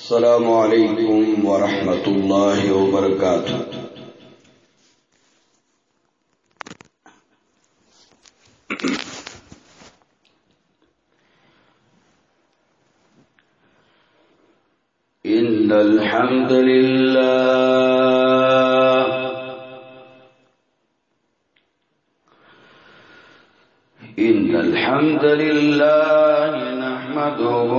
السلام عليكم ورحمة الله وبركاته. إن الحمد لله نحمده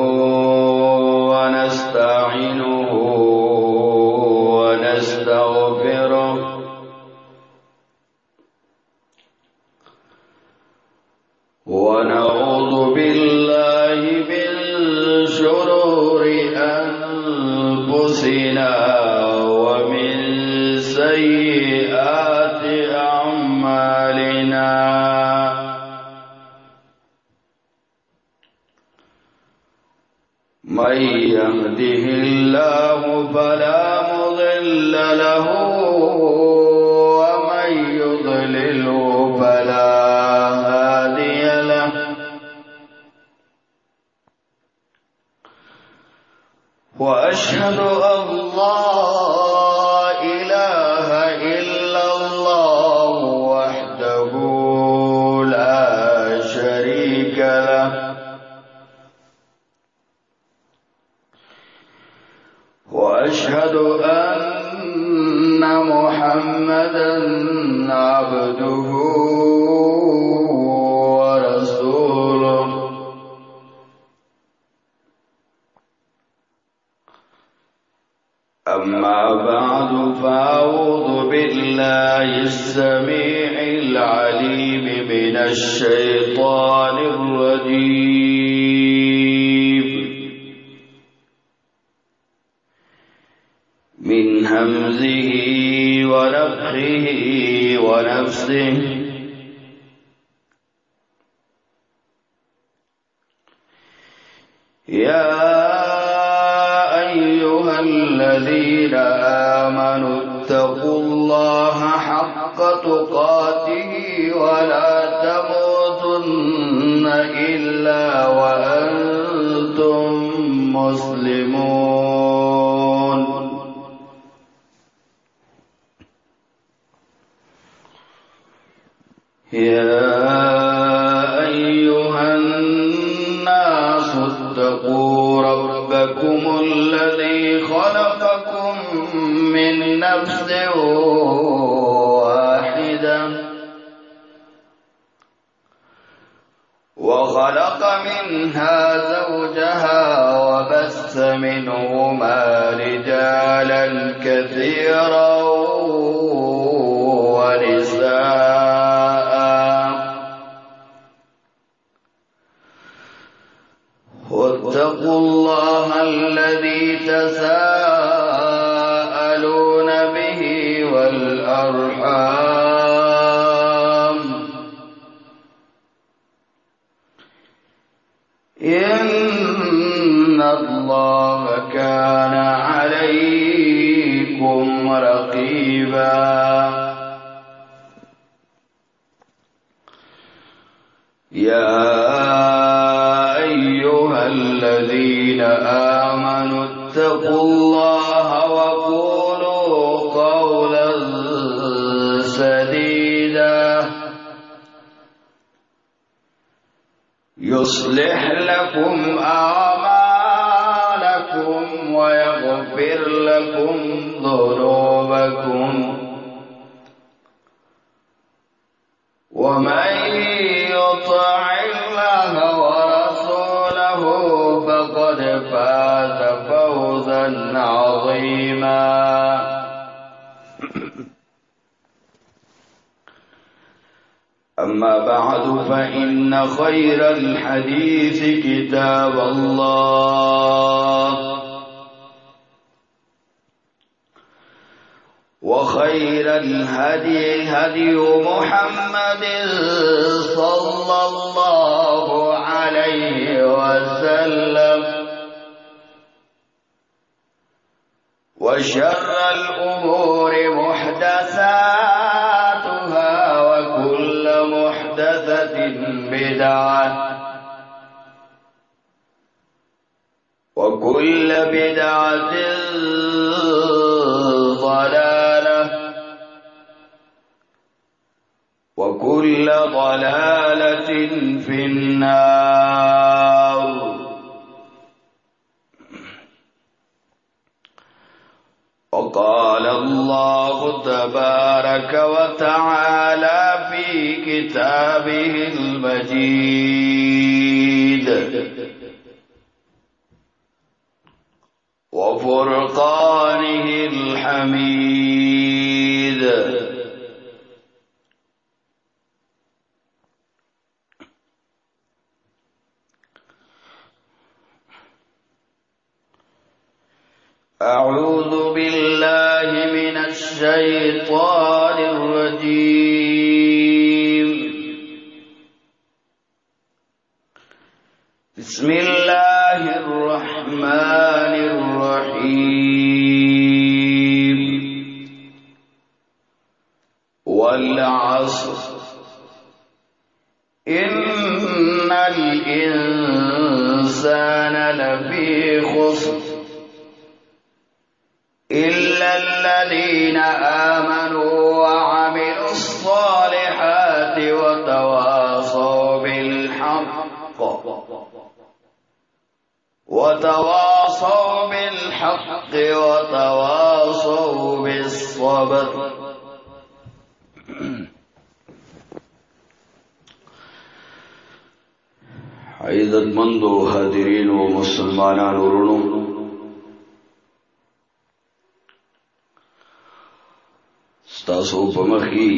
ونستعينه ونستغفره ونعوذ بالله من شرور أنفسنا ومن سيئات أعمالنا. من يهده الله فلا مضل له ومن يضلله فلا هادي له. وأشهد أن لا إله إلا الله وحده لا شريك له. وأشهد أن محمدًا عبده ورسوله. أما بعد فأعوذ بالله السميع العليم من الشيطان الرجيم من همزه ونفخه ونفسه. يا أيها الذين آمنوا اتقوا الله حق تقاته ولا تموتن إلا وأنتم مسلمون. يا أيها الناس اتقوا ربكم الذي خلقكم من نفس واحدة وخلق منها زوجها وبث منهما رجالا كثيرا ونساء. واتقوا الله الذي تساءلون به والأرحام إن الله كان عليكم رقيبا. يا أيها الذين آمنوا اتقوا الله وقولوا قولا سديدا يصلح لكم أعمالكم ويغفر لكم ذنوبكم ومن يطع الله ورسوله فقد فاز فوزا عظيما. أما بعد فإن خير الحديث كتاب الله وخير الهدي هدي محمد صلى الله عليه وسلم وشر الأمور محدثاتها وكل محدثة بدعة وكل بدعة ضلالة وكل ضلالة في النار. وقال الله تبارك وتعالى في كتابه المجيد وفرقانه الحميد: أعوذ بالله من الشيطان الرجيم. بسم الله الرحمن الرحيم. والعصر إن الإنسان لفي خسر إلا الذين آمنوا وعملوا الصالحات وتواصوا بالحق وتواصوا بالصبر. عزتمندو حاضرین و مسلمانان ورونو، ستاسو په مخ کې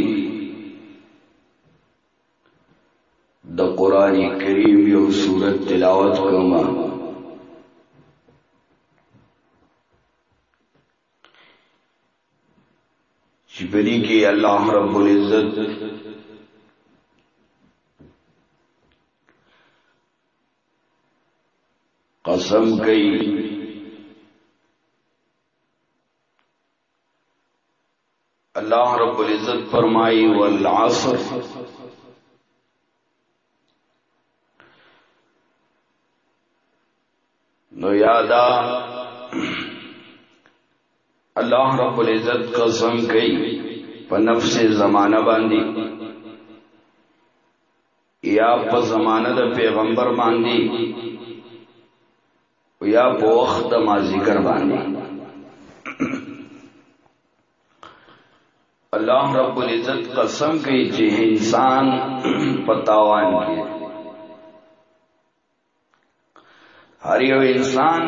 د قرآن کریم یو سورت تلاوت کوم چې په دې کې الله رب العزت قسم کوي اللہ رب العزت فرمائی والعصر نو یادا اللہ رب العزت قسم کئی پا نفس زمانہ باندی یا پا زمانہ دا پیغمبر باندی یا پا وقت دا مازیگر باندی. اللہ رب العزت قسم کی چې انسان پتاوان کی ہر یو انسان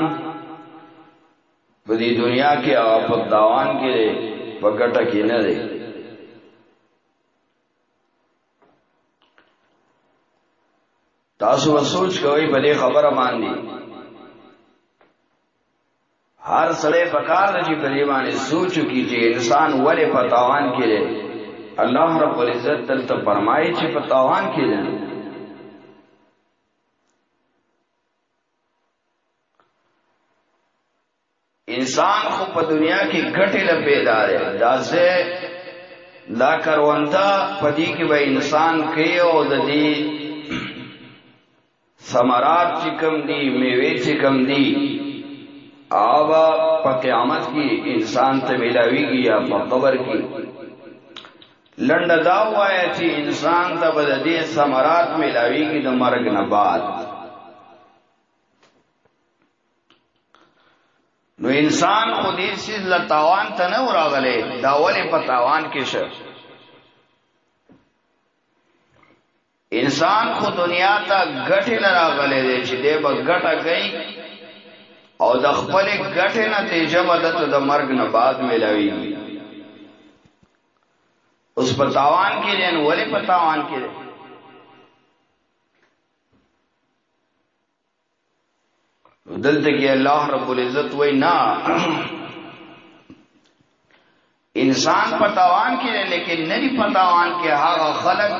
بدی دنیا کے پتاوان کے پکٹا کی نہ دے. تاسو سوچ کوئی بدی خبر مان دی ہر سڑے پکار رجی پریمانی سوچو کی چی انسان ولی پتاوان کی لے. اللہ رب العزت تلتا فرمائی چی پتاوان کی لے. انسان خوب پا دنیا کی گھٹی لپیدا رہے دا سے دا کروندہ پدی کی با انسان کیو دا دی ثمرات چکم دی میوے چکم دی آبا پا قیامت کی انسان تا ملاوی گی یا پا قبر کی لنڈ داو آیا چی انسان تا بددی ثمرات ملاوی گی دا مرگ نباد. نو انسان خودی سیز لتاوان تا نو راغلے داولی پا تاوان کی شر. انسان خود دنیا تا گٹی لراغلے دے چی دے با گٹا گئی او د خپل ګټه نتیجه بدت د مرګ نه بعد ملاوي. اوس پتاوان کې دین ولی پتاوان کې دلته کې الله رب العزت وای نا انسان پتاوان کې لیکن نه پتاوان کې هغه خلق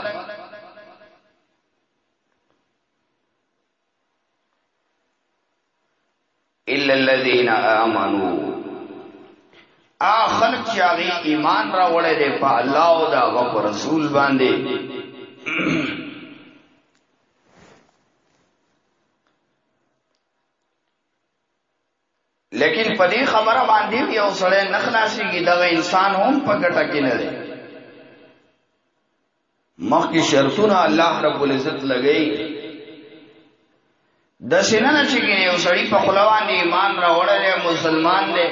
الا الذين امنوا خلق چاغي ایمان را وړې دي په الله او دا غو رسول باندې. لیکن پدې خبره باندې یو سړی نه خلاصيږي دغه انسان هم په ګټه کې نه دی مخکې شرطونه الله رب العزت لګئی د سینه چې یو سړی په خپل باندې ایمان راوړل مسلمان دی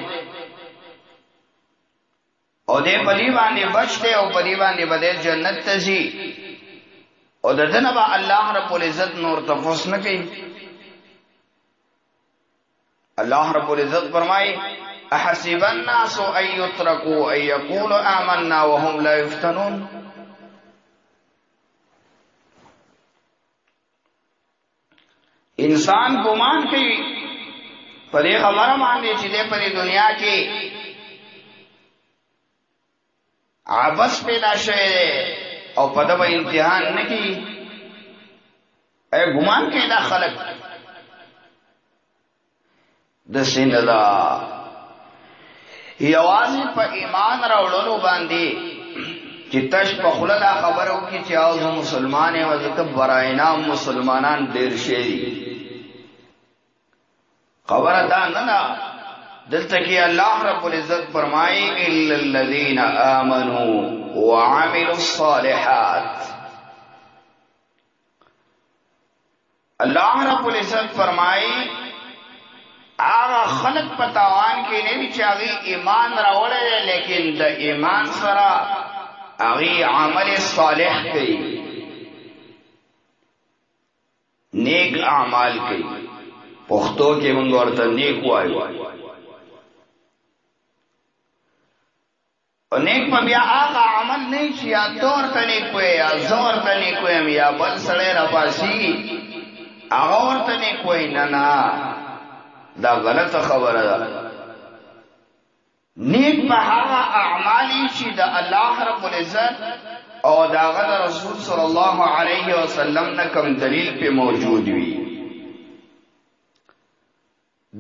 او دې په دې باندې بچته او په دې باندې به جنت ته ځي او دنه به الله رب العزت نور تفوس نه کوي الله رب العزت فرمای احسب الناس ان يتركوا ان يقولوا آمنا وهم لا يفتنون انسان ګمان کوي په دې خبره باندې چې په دنیا کې عبث پیدا شوی او په دغه امتحان نه کی اے ګمان کوي دا خلق د سیندا یوازې په ایمان راوړلو باندې چې تش په خله دا خبرو کې چې اوس مسلمان او ځکه براینا مسلمانان ډیر شي خبره دا نه ده دلته کې الله رب العزت فرمایي الا الذين امنوا وعملوا الصالحات الله رب العزت فرمایي هغه خلق په تاوان کې نه وی چې هغه ایمان راوړل لیکن د ایمان سره هغه عمل صالح کوي نیک اعمال کوي پښتو کې موږ ورته نیک وایو او نیک په بیا هغه عمل نه چې یا تور ته نیک وي یا زور ته نیک وي یا بل سړی را پاسي هغه ورته نیک وي نه دا غلطه خبره ده نیک په هغه اعمال چې د الله رب العزت او داغه رسول صلی الله علیه وسلم نه کوم دلیل په موجود وي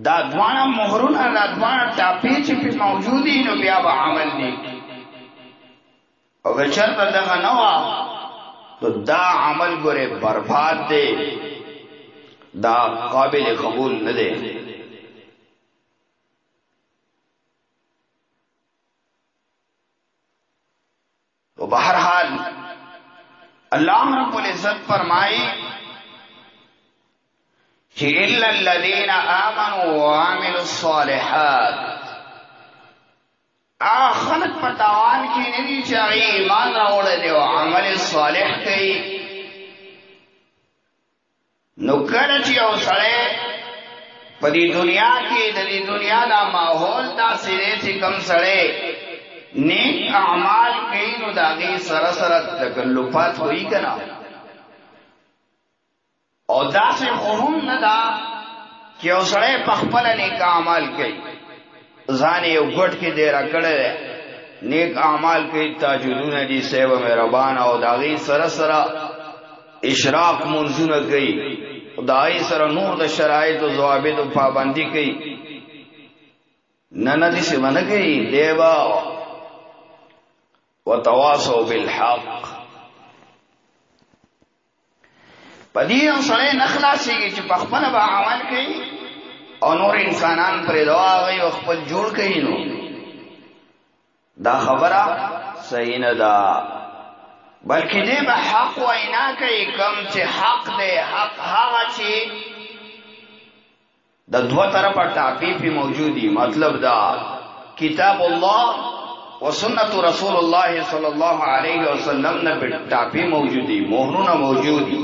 دا دوانه مهرونه دا دوانه ټاپې چې په موجودي نو بیا به عمل نیک او که چرته دغه نه وا تو دا عمل ګوره برباد دی دا قابل قبول نه دی تو بہر حال اللہ رب العزت فرمائی کہ الا الذین آمنوا وعملوا الصالحات خلق پتاوان کی ندی چاہی ایمان راوڑے و عمل صالح کئی نکرچی او سڑے پدی دنیا کی دی دنیا دا ماحول دا سرے سے کم سڑے نیک اعمال کئی نو داغی سرسرت تکلفات ہوئی کنا او دا سے خهم ندا کہ او سڑے پخپل نیک اعمال کئی ځان یو ګټ کې ډیر کړه نیک اعمال کې تاجدون دي سیو مهربان او داغي سره سره اشراق منځونه کوي خدای سره نور د شرایط او ضوابط او پابندي کوي نه دي څه باندې کوي دیوا وتواصوا بالحق پدې او سره نخلاصيږي چې په خپل به عمل کوي او نور انسانان پر دعا غي او خپل جوړ کړي نو دا خبره صحیح نه ده بلکې دې به حق وینا کوي کوم چې حق دی حق هغه چې د دوه طرفه ټاپی په موجودي مطلب دا کتاب الله و سنت رسول الله صلی الله علیه وسلم نه په ټاپی موجودي مهرونه موجودي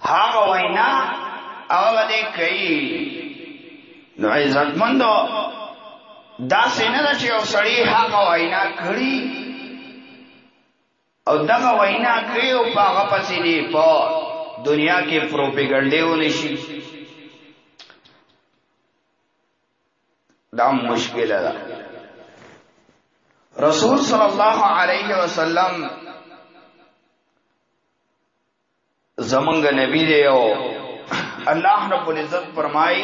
هغه وینا هغه دې کوي نو عزتمندو دا څنګه چې یو سړی هغه وینا کړی او دا وینا کوي او هغه پسې دی په دنیا کې پروپاګاندا ونشي دا مشکل ده رسول صلی الله علیه وسلم زمنگ نبی دے او اللہ رب العزت فرمائی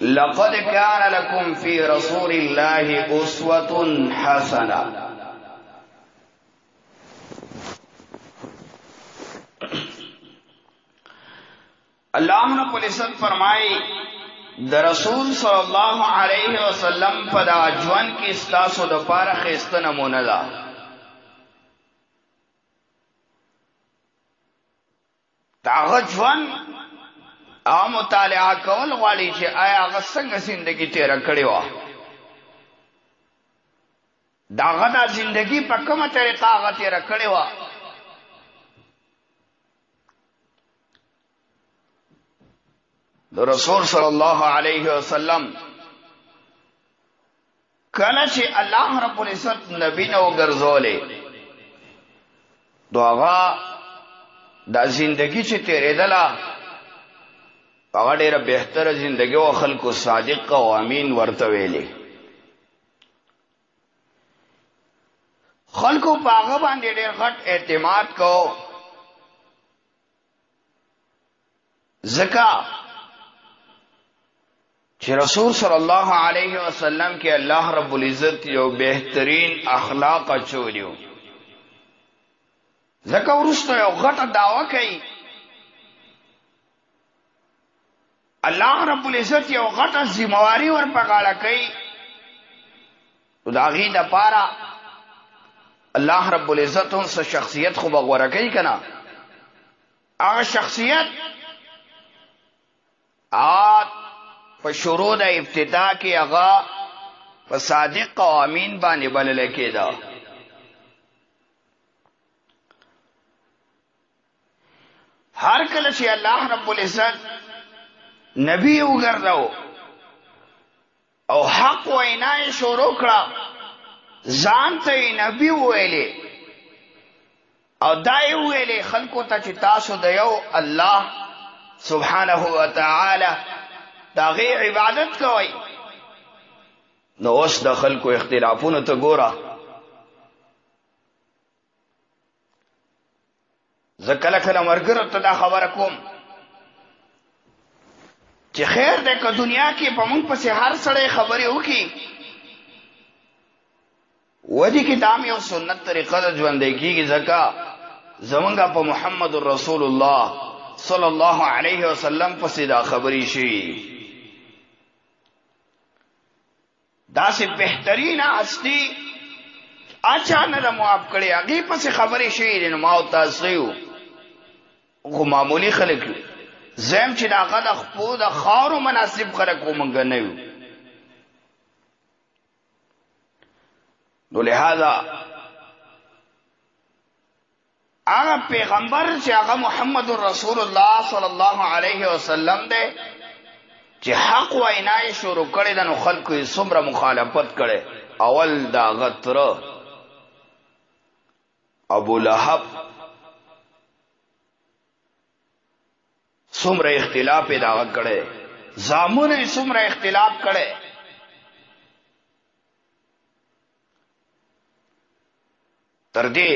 لقد كان لكم في رسول الله اسوة حسنة اللہ رب العزت فرمائی د رسول صلی اللہ علیہ وسلم پدا جوان کی استاسو د پاره خسته نمونه ده. داغه جوان او مطالعه کول غواړي چې آیا هغه څنګه زندگی تیر کړی و، داغه د زندگی په کومه طریقه هغه تیر کړی و. د رسول صلی الله علیه وسلم کله چې الله رب العزت نبی نو ګرځولې دغه د زندگی چې تیرېدله هغه ډېره بهتره زندگی او خلکو صادق او امین ورته ویلې. خلکو په هغه باندې ډېر غټ اعتماد کو، ځکه چې رسول صلی الله علیه وسلم کې الله رب العزت یو بهترین اخلاق اچولیو. ځکه وروسته یو غټه دعوه کوي، الله رب العزت یو غټه ذمہواری ور په غاړه کوي. د هغې دپاره الله رب العزت هم څه شخصیت خو به غوره کوي که نه، هغه شخصیت په شروع د ابتدا کې هغه په صادق او امین باندې بلل کېده. هر کله چې الله رب العزت نبی وګرځاو او حق وینا یې شروع کړه، ځان ته یې نبی وویلې او دا یې وویلې خلکو ته چې تاسو د یو الله سبحانه وتعالی د هغې عبادت کوئ. نو اوس د خلکو اختلافونو ته ګوره. زه کله کله ملګرو ته دا خبره کوم چې خیر دی که دنیا کې په موږ پسې هر سړی خبرې وکړي، ودې کې دا هم یو سنت طریقه ده ژوندی کېږي. ځکه زمونږ په محمد رسول الله صلی الله علیه وسلم پسې دا خبرې شي. داسې بهترین هستی اچا نه ده معاف کړې، هغې پسې خبرې شوي دي. نو ما او تاسو یو خو معمولي خلک یو، زم چې د هغه د خپو د خاورو مناسب خلک خو موږ نه یو. نو لہذا هغه پیغمبر چې هغه محمد رسول الله صلی الله علیه وسلم دی چې حق وینا یې شروع کړې ده، نو خلکو یې څومره مخالفت کړی. اول د هغه تره ابو لهب څومره اختلاف یې د هغه کړی، زامنو یې څومره اختلاف کړی. تر دې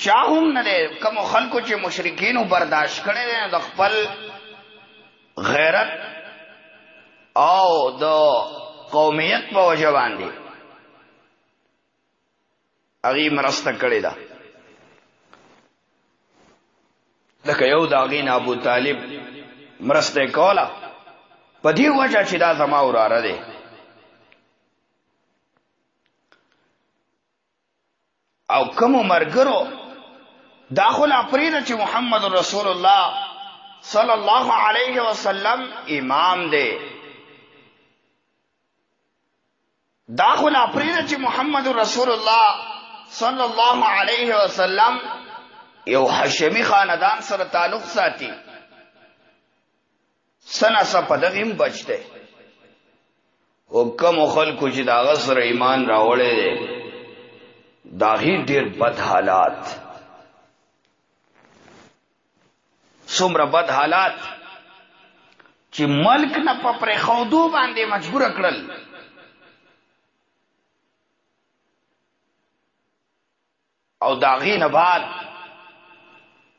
چا هم نه دی کومو خلکو چې مشرکینو برداشت کړی دی د خپل غیرت او د قومیت په وجه باندې هغې مرسته کړې ده. لکه یو د هغې نه ابو طالب مرسته یې کوله په دې وجه چې دا زما وراره دی. او کومو ملګرو دا خو لا پرېږده چې محمد رسول الله صلی الله علیه وسلم امام دی، دا خو لا پرېږده چې محمد رسول الله صلی الله علیه وسلم یو هاشمي خاندان سره تعلق ساتي، څه ناڅه په دغې هم بچ دی. او کومو خلکو چې د هغه سره ایمان راوړی دی د هغې ډېر بد حالات، څومره بد حالات چې ملک نه په پرېښودو باندې مجبوره کړل. او د هغې نه بعد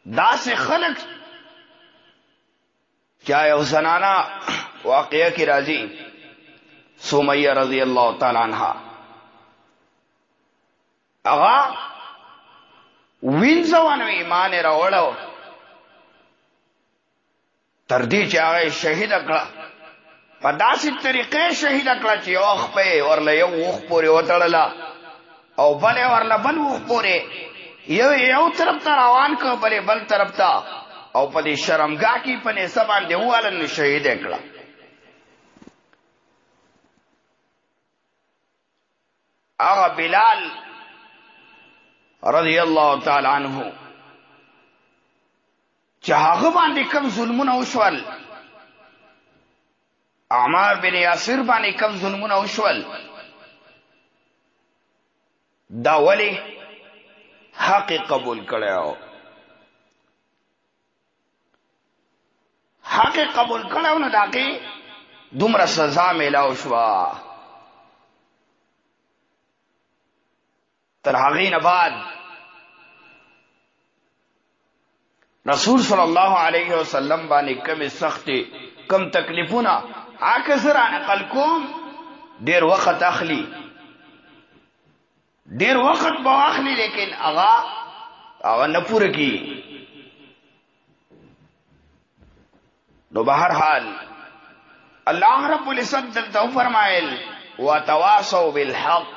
داسې خلک چا یو زنانه واقعه کې راځي، سمیه رضی الله تعالی عنها، هغه وینځه ونه ایمان یې راوړی تر دې چې هغه شهید کړه په داسې طریقې شهید کړه چې یو خپې ورله یو وخ پورې وتړله او بلې ورله بل وخ پورې یو طرف ته روان کړ بلې بل طرف ته او په دې شرمګاه کې په نسبت باندې واله نو شهید کړه. هغه بلال رضی الله تعالی عنہ چې هغه باندې کوم ظلمونه وشول، عمار بن یاسر باندې کوم ظلمونه وشول، دا ولی حق قبول کړو، حق قبول کړو نو دا کې دومره سزا میلاو شو. تر هغې نه بعد رسول صلی الله علیه وسلم باندې کم سختي کم تکلیفونه اکثر نقل کوم ډیر وخت اخلي، ډیر وخت به اخلي، لیکن هغه نه پوره کی. نو بهر حال الله رب العزت دلته فرمایل وتواصوا بالحق،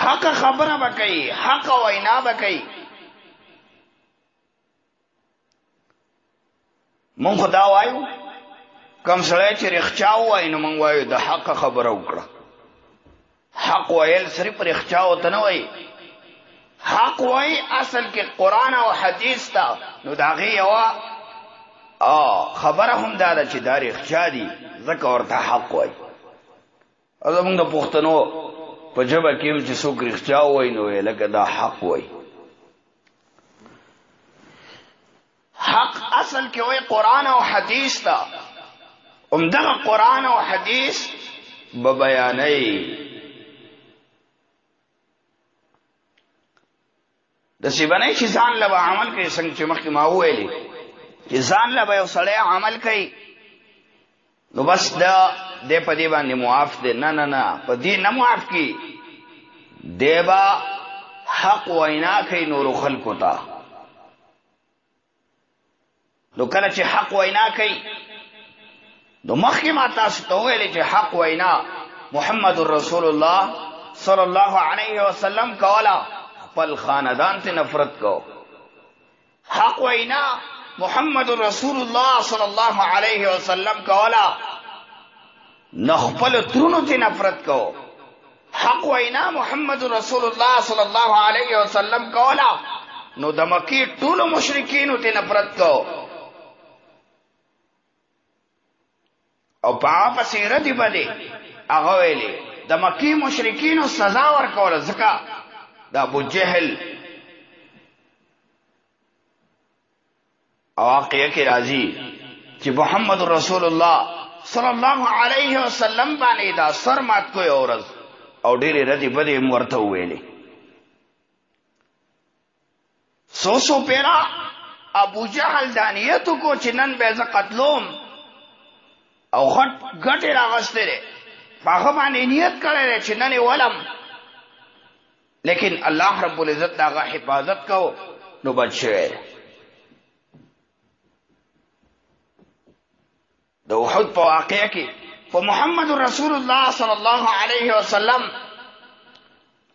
حق خبره بکئی، حق وینا بکئی. مونږ خدا وایو کم سړی چې رښتیا وایي نو مونږ وایو د حق خبره وکړه. حق ویل صرف رښتیا ته نه وایي، حق وایي اصل کې قرآن او حدیث ته، نو د هغې یوه خبره هم دا ده چې دا رښتیا دي ځکه ورته حق وایي. او زمونږ د پښتنو په ژبه کې هم چې څوک رښتیا وایي نو لکه دا حق وایي. حق اصل کې وایي قرآن او حدیث ته، همدغه قرآن او حدیث به بیانوي. داسې به نه چې ځان له به عمل کوي، څنګه چې مخکې ما وویلې چې ځان له به یو سړی عمل کوي نو بس دی په دې باندې معاف دی. نه نه نه، په دې نه معاف کی، دی به حق وینا کوي نورو خلکو ته. نو کله چې حق وینا کوي نو مخکې ما تاسو ته وویلې چې حق وینا محمد رسول الله صلی الله علیه وسلم کوله، خپل خاندان ته نفرت کو. حق وینا محمد رسول الله صلی الله علیه وسلم کولا، نو خپل ترونو ته نفرت کو. حق وینا محمد رسول الله صلی الله علیه وسلم کولا، نو د مکی ټول مشرکین ته نفرت کو. او په پسې ردی باندې هغه ویلي د مکی مشرکین سزا ورکول، ځکه د ابو جهل او واقعه کې راځي چې محمد رسول الله صلی الله علیه وسلم باندې دا سر مات کوي اورز او ډېرې ردی بدې مرته ویلې. سو پیرا ابو جهل دانیتو کو چې نن به ز قتلوم او غټ راغسته لري، هغه باندې نیت کړی چې نن ولم، لیکن الله رب العزت داغه حفاظت کو نو بچ شوی. د احد په واقعه کې په محمد رسول الله صلی الله علیه وسلم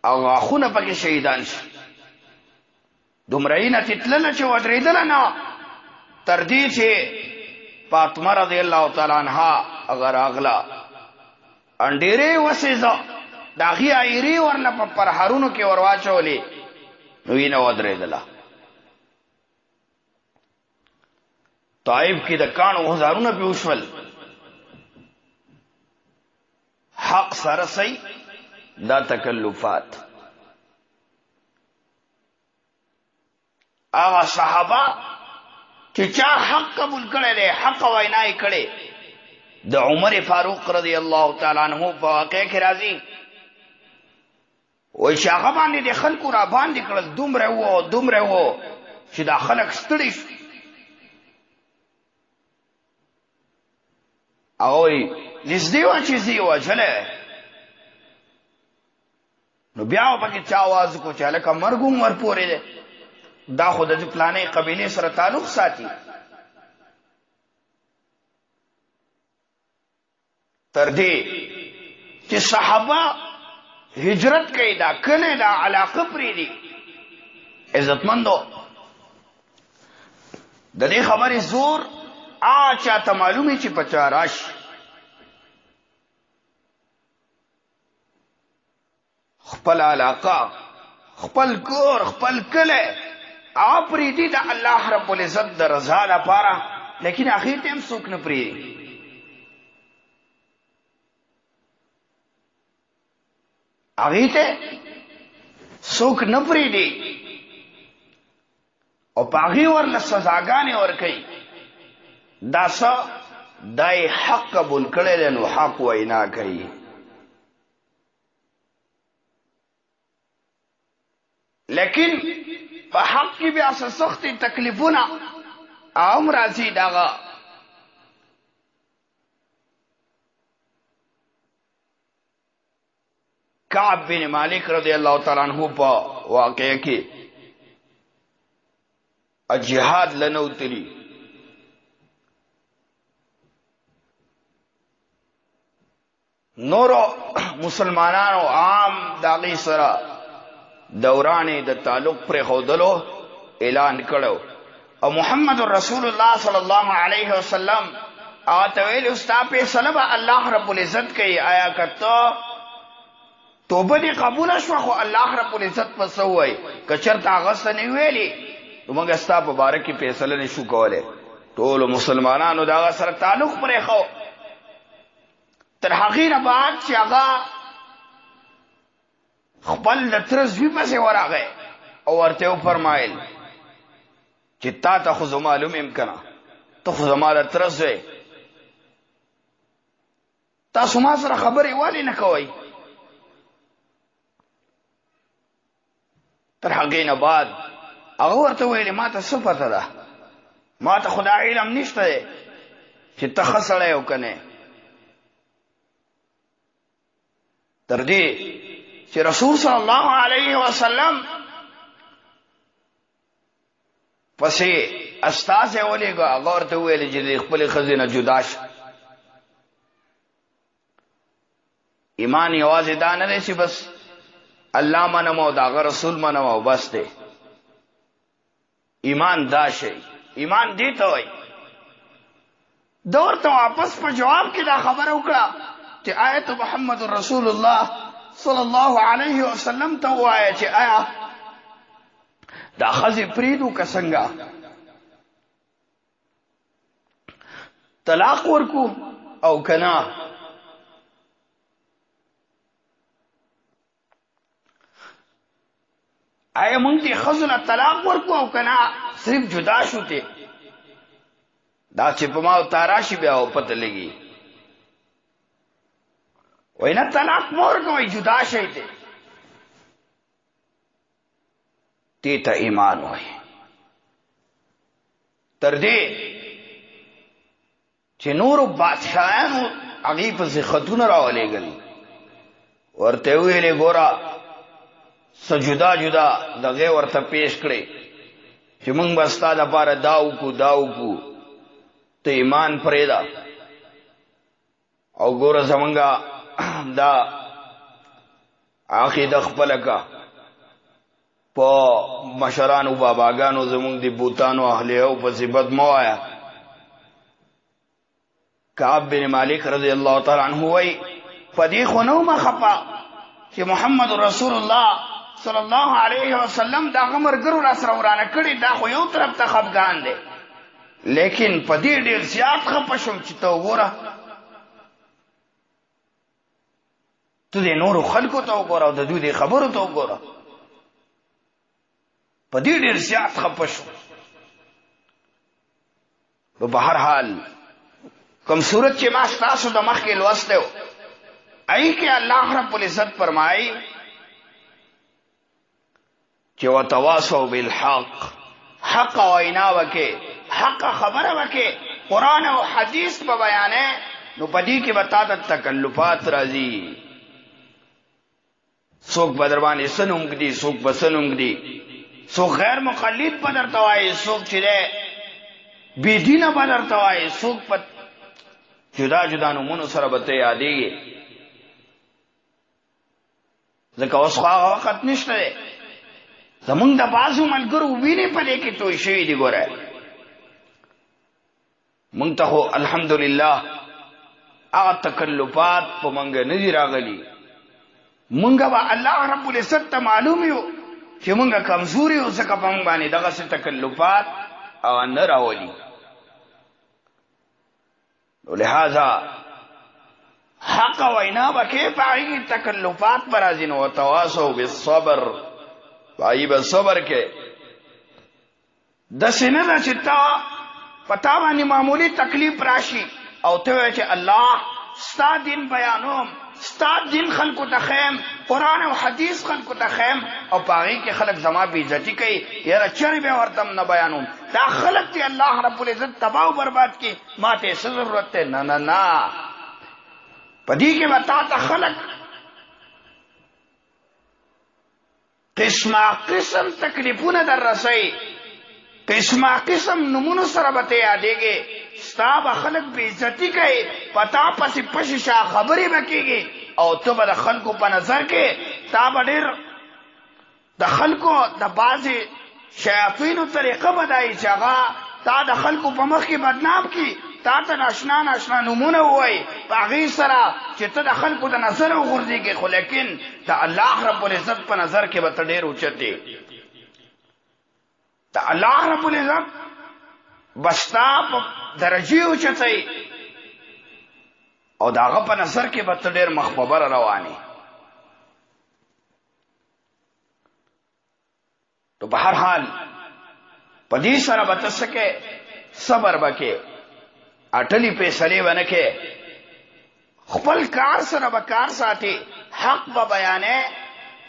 او غاخونه پکې شهیدان شي. دومره یې نه تتلله چې ودرېدله نه، تر دې چې فاطمه رضی الله تعالی عنها هغه راغله انډېرې وسېزه، د هغې ایرې ورله په پرهرونو کې ور واچولې، نو یې نه ودرېدله. طائف کې د کاڼو هزارونه پې وشول. حق سره صحیح دا تکلفات. هغه صحابه چې چا حق قبول کړی دی، حق وینا یې کړې، د عمر فاروق رضی الله تعالی عنہ په واقعه کې راځي وایي چې هغه باندې د خلکو را باندې کړل، دومره و چې دا خلک ستړي شو. هغه وایي نږدې وه چې زه یې وژلی، نو بیا پکې چا آواز وکړو چې هلکه مرګ هم ورپورې دی. دا خود د پلانې قبیله سره تعلق ساتي. تر دې چې صحابه هجرت کوي، دا کله دا علاقه پری دي عزتمندو. د دې خبرې زور چاته معلومي چې پچا راشي. خپل علاقه، خپل کور، خپل کله پری دي د الله رب العزت د رضا لپاره، لیکن اخر ته هم څوک نه پری. هغه ته څوک نه پریږدي او پاغي ورله سزاګانې ورکوي. دا څه دای حق قبول کړی دی نو حق وینا کوي. لیکن په حق کې بیا څه سختې تکلیفونه هم راځي. دغه کعب بن مالک رضی الله تعالی عنہ په واقعه کې جهاد لنو تلی، نورو مسلمانانو عام داغی سره دوران د تعلق پر خودلو اعلان کړو او محمد رسول الله صلی الله علیه وسلم آته ویل استا په سلام الله رب العزت کوي. آیا کته توبه دې قبول شو خو الله رب العزت پسوي کچرتا غسه نه ویلي موږ ستا په باره کې فیصله نشو کولای. ټول مسلمانانو دا سره تعلق پرې خو تر هغې نه بعد چې هغه خپل د تره زوی پسې ورغی او ورته وفرمایل چې تا ته خو زه معلوم یم که نه، ته خو زما د تره زوی، تاسو ما سره خبرې ولې نه کوئ؟ تر هغې نه بعد هغه ورته ویلې ما ته څه پته ده، ما ته خو دا علم نشته دی چې ته ښه سړی او که نه. تر دې چې رسول صلی الله علیه وسلم پسې استازی ولېږه، هغه ورته وویلې چې د خپلې ښځې نه جدا شه. ایمان یوازې دا نه دی چې بس الله منم او د هغه رسول منم او بس دی. ایمان دا شی، ایمان دې ته وایي. ده ورته واپس په جواب کې دا خبره وکړه چې آیت محمد رسول الله صلی الله علیه وسلم ته ووایه چې آیا دا ښځې پرېږدو که څنګه؟ طلاق ورکو او که نه؟ آیا مونږ دې ښځو له طلاق ورکو او که نه صرف جدا شو ته؟ دا چې په ما او تا راشي بیا او پته لګي. وایي نه طلاق مه ورکوئ، جدا شئ ته. دې ته ایمان وایي. تر دې چې نورو بادشاهانو هغې پسې خطونه راولېږل، ورته ویلې ګوره څه جدا جدا دغې ورته پیش کړې چې موږ به ستا دپاره دا وکړو دا وکړو، ته ایمان پرېږده او ګوره زمونږ دا عقیده خپله که په مشرانو باباګانو زمونږ د بوتانو اهلیو پسې بد مه وایه. کعب بن مالک رضی الله تعالی عنه وایي په دې خو نه ومه خفه چې محمد رسول الله صلی الله علیه وسلم دا هغه ملګرو راسره ورانه کړي، دا خو یو طرف ته خفګان دی، لیکن په دې ډېر زیات خفه شوم چې ته وګوره، ته دې نورو خلکو ته وګوره او د دوی دې خبرو ته وګوره. په دې ډېر زیات خفه شوم. نو په هر حال کوم صورت چې ما ستاسو د مخکې لوستی و هغې کې الله رب العزت فرمایي چې وتواصوا بالحق، حق وینا وکې، حق خبره وکې، قرآن او حدیث په بیانې، نو په دې کې به تا ته تکلفات راځي. څوک به در باندې څه نوم ږدي، څوک به څه نوم ږدي، څوک غیر مقلد به درته وایي، څوک چې دی بېدینه به درته وایي، څوک په جدا جدا نومونو سره به ته یادېږي. ځکه اوس خو هغه وخت نشته دی. زمونږ د بعضو ملګرو وینې په دې کې توی شوي دي. ګوره مونږ ته خو الحمدلله هغه تکلفات په مونږ نه دي راغلي. مونږ به الله رب العزت ته معلوم یو چې مونږ کمزوري یو، ځکه په مونږ باندې دغسې تکلفات هغه نه راولي. نو لہذا حق وینا به کې په هغې کې تکلفات به راځي. نو وتواصوا بالصبر، په هغې به صبر کې. داسې نه ده چې تا په تا باندې معمولي تکلیف راشي او ته وایې چې الله ستا دین بیانوم، ستا دین خلکو ته خیم، قرآن او حدیث خلکو ته خیم، او په هغې کې خلک زما بېعزتي کوي، یاره چرې به ورته نه بیانوم. دا خلک چې الله رب العزت تباه او برباد کړي، ما ته څه ضرورت دی؟ نه نه نه، په دې کې به تا ته خلک قسمه قسم تکلیفونه در رسوي، قسمه قسم نمونو سره به ته یادېږي. ستا به خلک بېعزتي کوي، په تا پسې پشي شا خبرې به کېږي، او ته به د خلکو په نظر کې تا به ډېر د خلکو د بعضې شیاطینو طریقه به دا وي چې هغه تا د خلکو په مخ کې بدنام کړي، تا ته ناشنا ناشنا نومونه ووایي، په هغې سره چې ته د خلکو د نظر وغورځېږې. خو لیکن د الله رب العزت په نظر کې به ته ډېر اوچت یې. د الله رب العزت به ستا په درجې اوچتوي، او د هغه په نظر کې به ته ډېر مخبره روانې. تو په هر حال په دې سره به ته څه کې صبر به کې، اټلې فیصلې به نه کې، خپل کار سره به کار ساتي، حق به بیانې.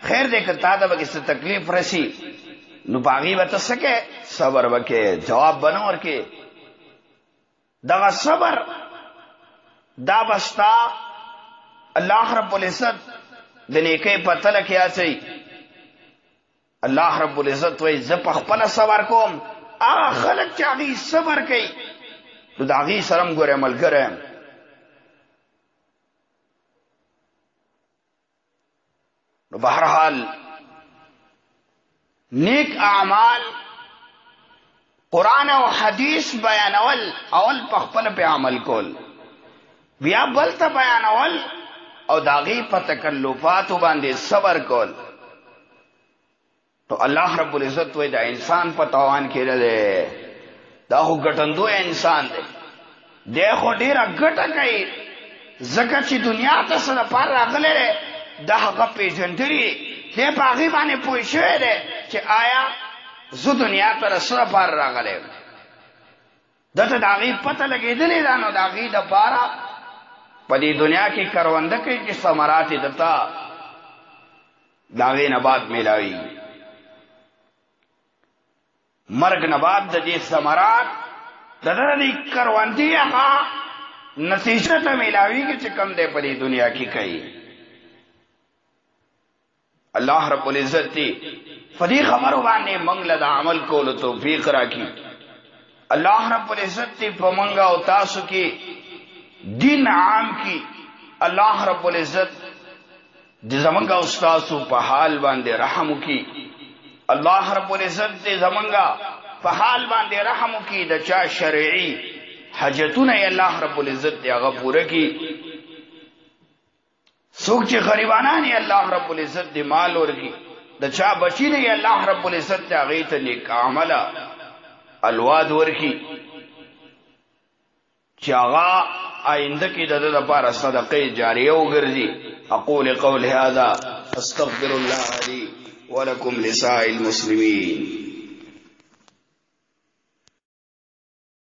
خیر دی که تا ته به څه تکلیف رسي، نو په هغې به ته څه کې صبر به کې، جواب به نه ورکې. دغه صبر دا به ستا الله رب العزت د نیکۍ په تله کې اچوي. الله رب العزت وایي زه په خپله صبر کوم، هغه خلک چې هغې صبر کوي نو د هغې سره هم ګورې ملګری یم. نو بهرحال نیک اعمال قرآن او حدیث بیانول، اول په خپله پې عمل کول، بیا بل ته بیانول، او د هغې په تکلفاتو باندې صبر کول. تو الله رب العزت وایي دا انسان په تاوان کې نه دی، دا خو ګټندوی انسان دی، دی خو ډېره ګټه کوي، ځکه چې دنیا ته څه دپاره راغلی دی، د هغه پېژندلي دی، په هغې باندې پوه شوی دی چې آیا زه دنیا ته د څه دپاره راغلی یم. دته د هغې پته لګېدلې ده، نو د هغې دپاره په دې دنیا کې کرونده کوي چې ثمرات یې دته د هغې نه بعد میلاویږي. مرګ نه بعد د دې ثمرات د ده د دې کروندې هغه نتیجه ته میلاویږي چې کوم دی په دې دنیا کې کوي. الله رب العزت دی په دې خبرو باندې موږ له د عمل کولو توفیق راکړي. الله رب العزت دی په موږ او تاسو کې دین عام کی. الله رب العزت دې زمونږ او تاسو په حال باندې رحم وکړي. الله رب العزت دې زمونږ په حال باندې رحم وکړي. د چا شرعي حاجتونه یې الله رب العزت دې هغه پوره کړي. څوک چې غریبانان یې الله رب العزت دې مال ورکړي. د چا بچی نه یې الله رب العزت دې هغې ته نیک عمله الواد ورکړي چې هغه آئنده کې د ده دپاره صدقې جاریه وګرځي. اقول قول هذا استغفر الله لي ولكم لسائر المسلمين.